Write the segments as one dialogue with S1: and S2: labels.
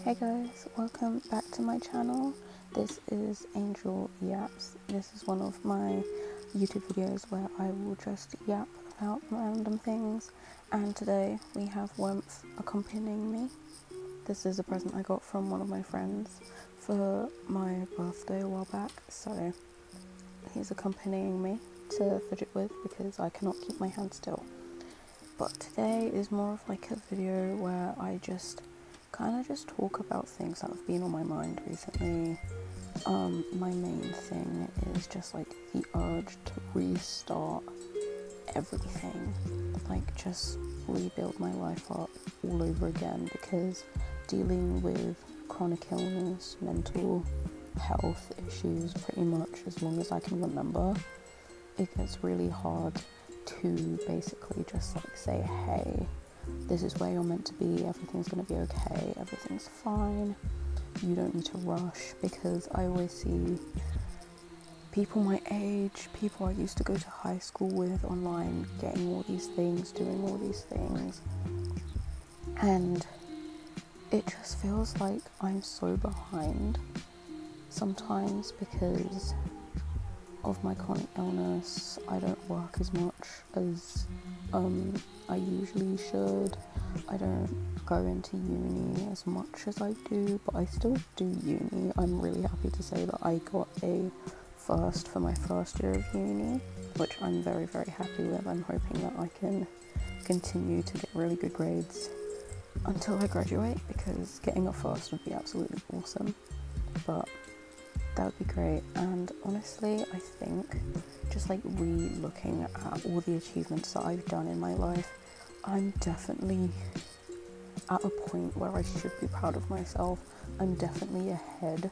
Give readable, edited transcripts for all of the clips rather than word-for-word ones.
S1: Hey guys, welcome back to my channel. This is Angel Yaps. This is one of my YouTube videos where I will just yap about random things, and today we have Warmth accompanying me. This is a present I got from one of my friends for my birthday a while back, so he's accompanying me to fidget with because I cannot keep my hand still. But today is more of like a video where I just kind of just talk about things that have been on my mind recently. My main thing is just like the urge to restart everything, like just rebuild my life up all over again, because dealing with chronic illness, mental health issues pretty much as long as I can remember, it gets really hard to basically just like say, hey, this is where you're meant to be, everything's going to be okay, everything's fine, you don't need to rush. Because I always see people my age, people I used to go to high school with online, getting all these things, doing all these things, and it just feels like I'm so behind sometimes because of my chronic illness. I don't work as much as I usually should. I don't go into uni as much as I do, but I still do uni. I'm really happy to say that I got a first for my first year of uni, which I'm very, very happy with. I'm hoping that I can continue to get really good grades until I graduate, because getting a first would be absolutely awesome. But that would be great. And honestly, I think just like re-looking at all the achievements that I've done in my life, I'm definitely at a point where I should be proud of myself. I'm definitely ahead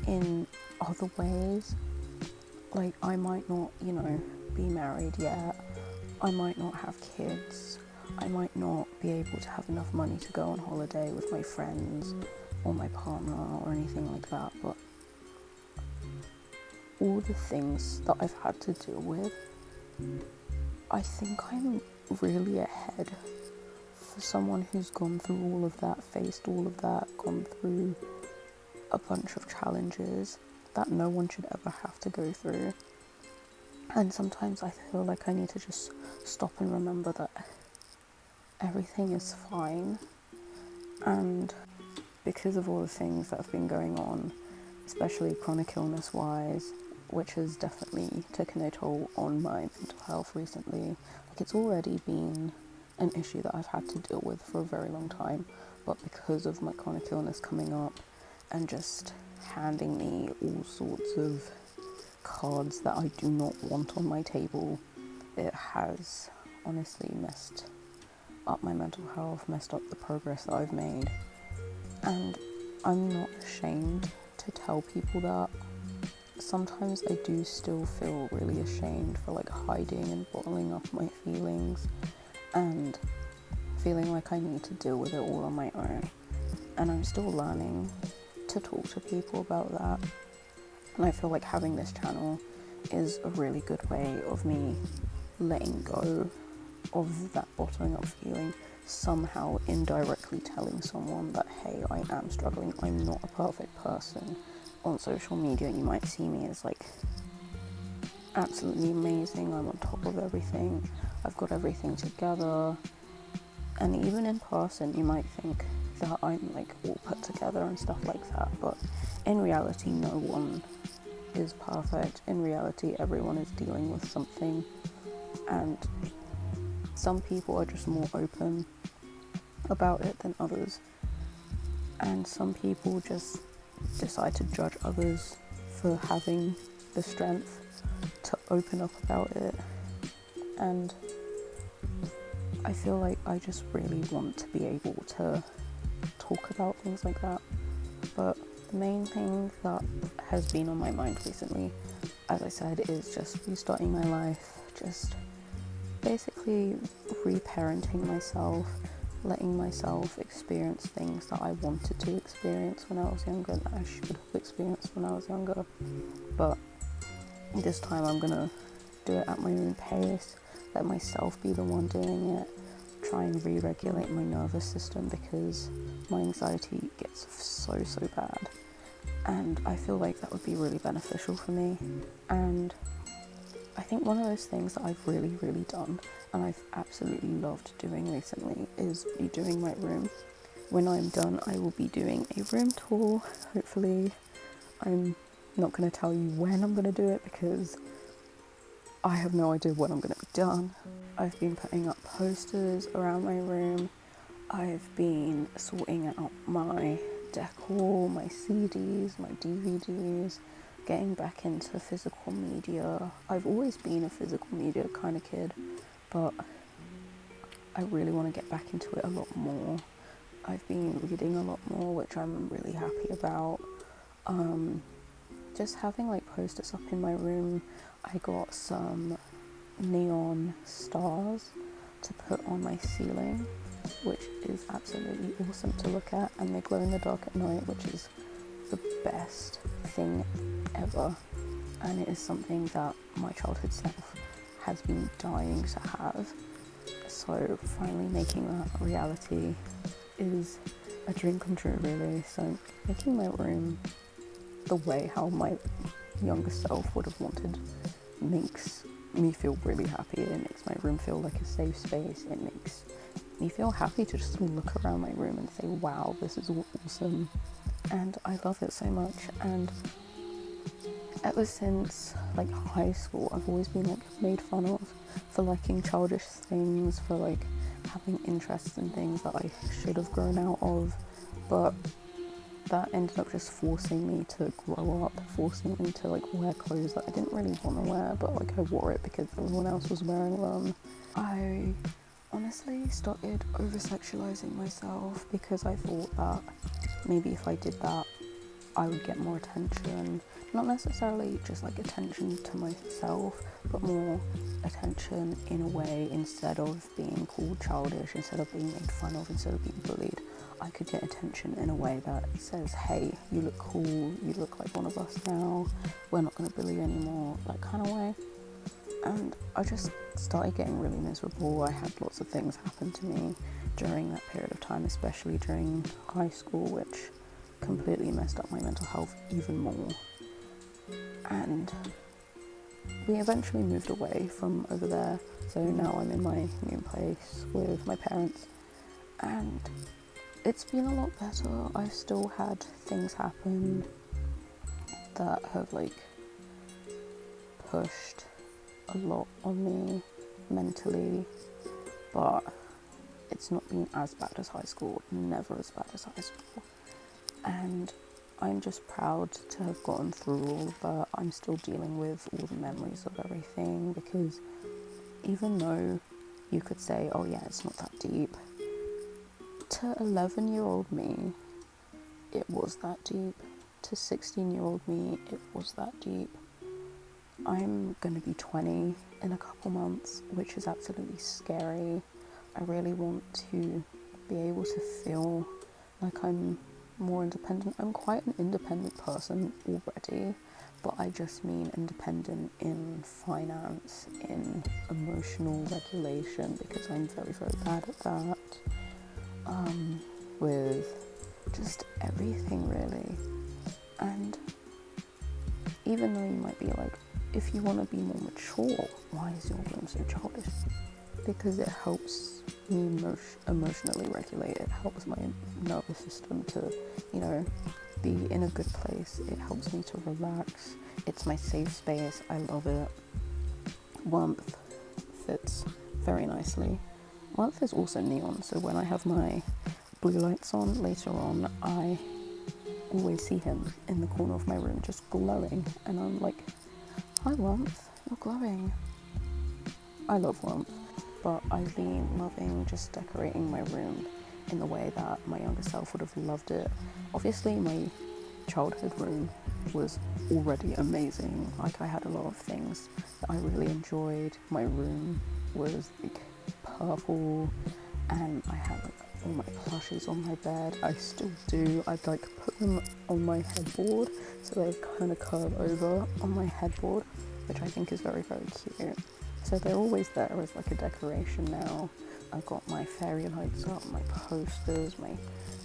S1: in other ways. Like, I might not, be married yet. I might not have kids. I might not be able to have enough money to go on holiday with my friends or my partner or anything like that, but all the things that I've had to deal with, I think I'm really ahead for someone who's gone through all of that, faced all of that, gone through a bunch of challenges that no one should ever have to go through. And sometimes I feel like I need to just stop and remember that everything is fine. And because of all the things that have been going on, especially chronic illness wise, which has definitely taken a toll on my mental health recently. Like, it's already been an issue that I've had to deal with for a very long time, but because of my chronic illness coming up and just handing me all sorts of cards that I do not want on my table, it has honestly messed up my mental health, messed up the progress that I've made. And I'm not ashamed to tell people that. Sometimes I do still feel really ashamed for like hiding and bottling up my feelings and feeling like I need to deal with it all on my own. And I'm still learning to talk to people about that. And I feel like having this channel is a really good way of me letting go of that bottling up feeling, somehow indirectly telling someone that, hey, I am struggling, I'm not a perfect person. On social media, you might see me as like absolutely amazing, I'm on top of everything, I've got everything together. And even in person, you might think that I'm like all put together and stuff like that. But in reality, no one is perfect. In reality, everyone is dealing with something. And some people are just more open about it than others. And some people just decide to judge others for having the strength to open up about it. And I feel like I just really want to be able to talk about things like that. But the main thing that has been on my mind recently, as I said, is just restarting my life, just basically reparenting myself, letting myself experience things that I wanted to experience when I was younger, that I should have experienced when I was younger. But this time I'm gonna do it at my own pace, let myself be the one doing it, try and re-regulate my nervous system because my anxiety gets so bad, and I feel like that would be really beneficial for me. And I think one of those things that I've really done and I've absolutely loved doing recently is redoing my room. When I'm done, I will be doing a room tour, hopefully. I'm not going to tell you when I'm going to do it because I have no idea when I'm going to be done. I've been putting up posters around my room. I've been sorting out my decor, my CDs, my DVDs, getting back into physical media. I've always been a physical media kind of kid, but I really want to get back into it a lot more. I've been reading a lot more, which I'm really happy about. Just having like posters up in my room. I got some neon stars to put on my ceiling, which is absolutely awesome to look at, and they glow in the dark at night, which is the best thing ever. And it is something that my childhood self has been dying to have, so finally making that a reality is a dream come true, really. So making my room the way how my younger self would have wanted makes me feel really happy. It makes my room feel like a safe space. It makes me feel happy to just look around my room and say, wow, this is awesome. And I love it so much. And ever since like high school, I've always been like made fun of for liking childish things, for like having interests in things that I should have grown out of, but that ended up just forcing me to grow up, forcing me to like wear clothes that I didn't really want to wear, but like I wore it because everyone else was wearing them. I honestly started over-sexualizing myself because I thought that maybe if I did that I would get more attention. Not necessarily just like attention to myself, but more attention in a way. Instead of being called childish, instead of being made fun of, instead of being bullied, I could get attention in a way that says, hey, you look cool, you look like one of us now, we're not going to bully you anymore, that kind of way. And I just started getting really miserable. I had lots of things happen to me during that period of time, especially during high school, which completely messed up my mental health even more. And we eventually moved away from over there, so now I'm in my new place with my parents, and it's been a lot better. I've still had things happen that have like pushed a lot on me mentally, but it's not been as bad as high school, never as bad as high school. And I'm just proud to have gotten through all of that. I'm still dealing with all the memories of everything, because even though you could say, oh yeah, it's not that deep, to 11-year-old me, it was that deep. To 16-year-old me, it was that deep. I'm going to be 20 in a couple months, which is absolutely scary. I really want to be able to feel like I'm more independent. I'm quite an independent person already, but I just mean independent in finance, in emotional regulation, because I'm very bad at that. With just everything really. And even though you might be like, if you want to be more mature, why is your room so childish? Because it helps me emotionally regulate. It helps my nervous system to, be in a good place. It helps me to relax. It's my safe space. I love it. Warmth fits very nicely. Warmth is also neon, so when I have my blue lights on later on, I always see him in the corner of my room just glowing, and I'm like, hi Warmth, you're glowing. I love warmth, but I've been loving just decorating my room in the way that my younger self would have loved it. Obviously my childhood room was already amazing. Like, I had a lot of things that I really enjoyed. My room was like purple, and I had like all my plushies on my bed. I still do. I'd like put them on my headboard so they kind of curve over on my headboard, which I think is very cute. So they're always there as like a decoration now. I've got my fairy lights up, my posters, my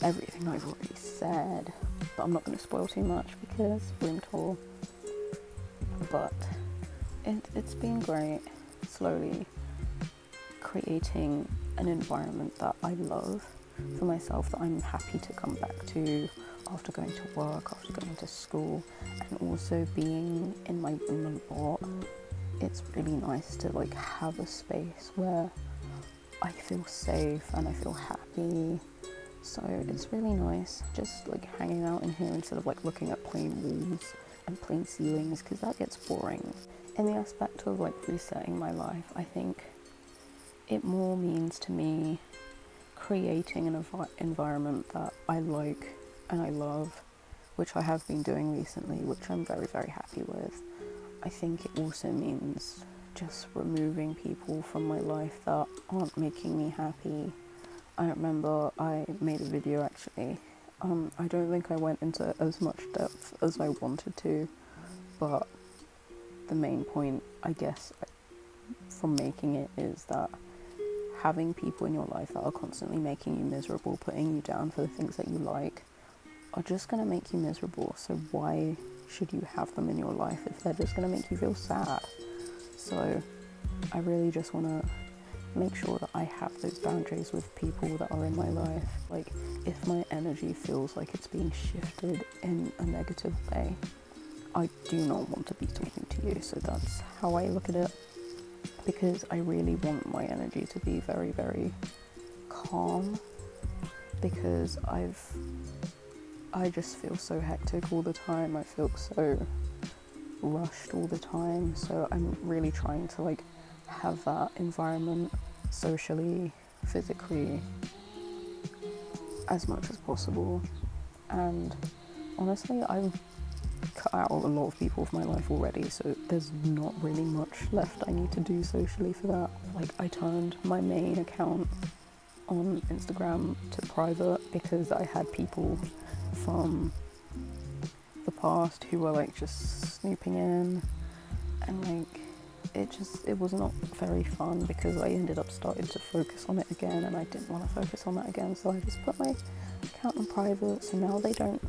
S1: everything I've already said. But I'm not going to spoil too much because room tour. But it's been great, slowly creating an environment that I love for myself, that I'm happy to come back to after going to work, after going to school, and also being in my room a lot. It's really nice to like have a space where I feel safe and I feel happy. So it's really nice just like hanging out in here instead of like looking at plain walls and plain ceilings, because that gets boring. In the aspect of like resetting my life, I think it more means to me creating an environment that I like and I love, which I have been doing recently, which I'm very, very happy with. I think it also means just removing people from my life that aren't making me happy. I remember I made a video actually. I don't think I went into as much depth as I wanted to, but the main point, I guess, from making it is that having people in your life that are constantly making you miserable, putting you down for the things that you like, are just going to make you miserable. So why should you have them in your life if they're just going to make you feel sad? So I really just want to make sure that I have those boundaries with people that are in my life. Like, if my energy feels like it's being shifted in a negative way, I do not want to be talking to you. So that's how I look at it, because I really want my energy to be very, very calm, because I just feel so hectic all the time. I feel so rushed all the time. So I'm really trying to like have that environment socially, physically, as much as possible. And honestly, I've cut out a lot of people from my life already, so there's not really much left I need to do socially for that. Like, I turned my main account on Instagram to private because I had people from the past who were like just snooping in, and like it was not very fun because I ended up starting to focus on it again, and I didn't want to focus on that again, so I just put my account on private. So now they don't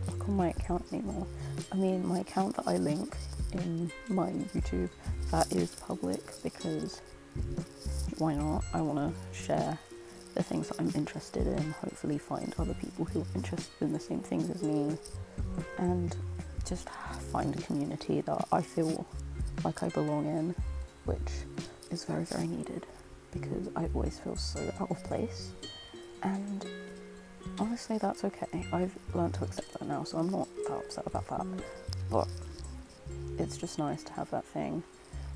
S1: look on my account anymore. I mean, my account that I link in my YouTube, that is public, because why not? I want to share the things that I'm interested in, hopefully find other people who are interested in the same things as me, and just find a community that I feel like I belong in, which is very, very needed, because I always feel so out of place. And honestly, that's okay. I've learned to accept that now, so I'm not that upset about that. But it's just nice to have that thing.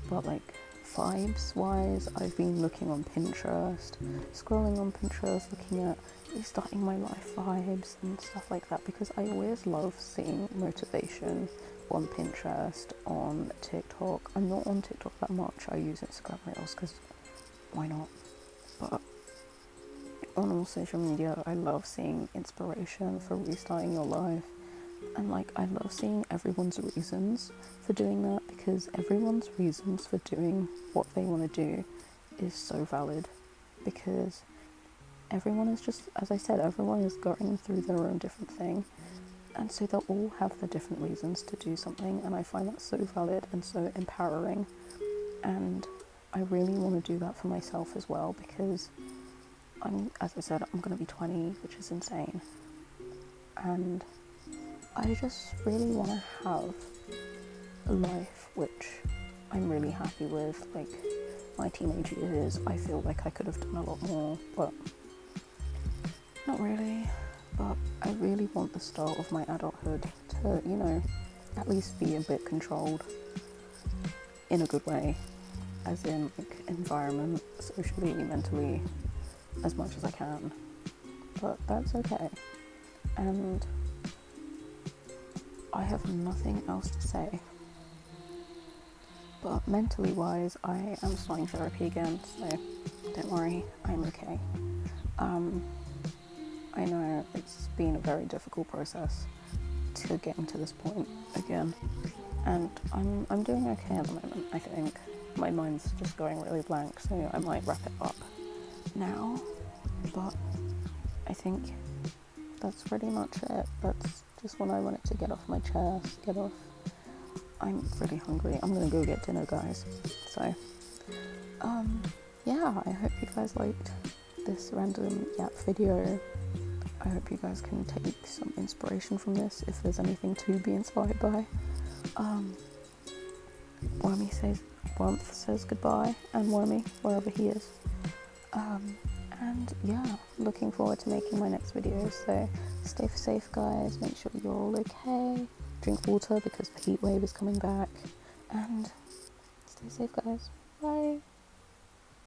S1: But like, vibes wise, I've been looking on Pinterest, scrolling on Pinterest, looking at restarting my life vibes and stuff like that, because I always love seeing motivation on Pinterest, on TikTok. I'm not on TikTok that much. I use Instagram Reels because why not? But on all social media, I love seeing inspiration for restarting your life. And like, I love seeing everyone's reasons for doing that, because everyone's reasons for doing what they want to do is so valid, because everyone is just, as I said, everyone is going through their own different thing, and so they'll all have their different reasons to do something, and I find that so valid and so empowering. And I really want to do that for myself as well, because as I said, I'm going to be 20, which is insane, and I just really want to have a life which I'm really happy with. Like, my teenage years, I feel like I could have done a lot more, but not really. But I really want the start of my adulthood to, you know, at least be a bit controlled in a good way, as in like environment, socially, mentally, as much as I can. But that's okay. And I have nothing else to say. But mentally wise, I am starting therapy again, so don't worry, I'm okay. I know it's been a very difficult process to getting to this point again, and I'm doing okay at the moment. I think my mind's just going really blank, so I might wrap it up now, but I think that's pretty much it. That's just what I wanted to get off my chest, I'm really hungry. I'm gonna go get dinner, guys. So, yeah, I hope you guys liked this random Yap video. I hope you guys can take some inspiration from this, if there's anything to be inspired by. Warmth says goodbye, and Wormy, wherever he is. And yeah, looking forward to making my next videos. So stay safe, guys. Make sure you're all okay. Drink water because the heat wave is coming back. And stay safe, guys. Bye.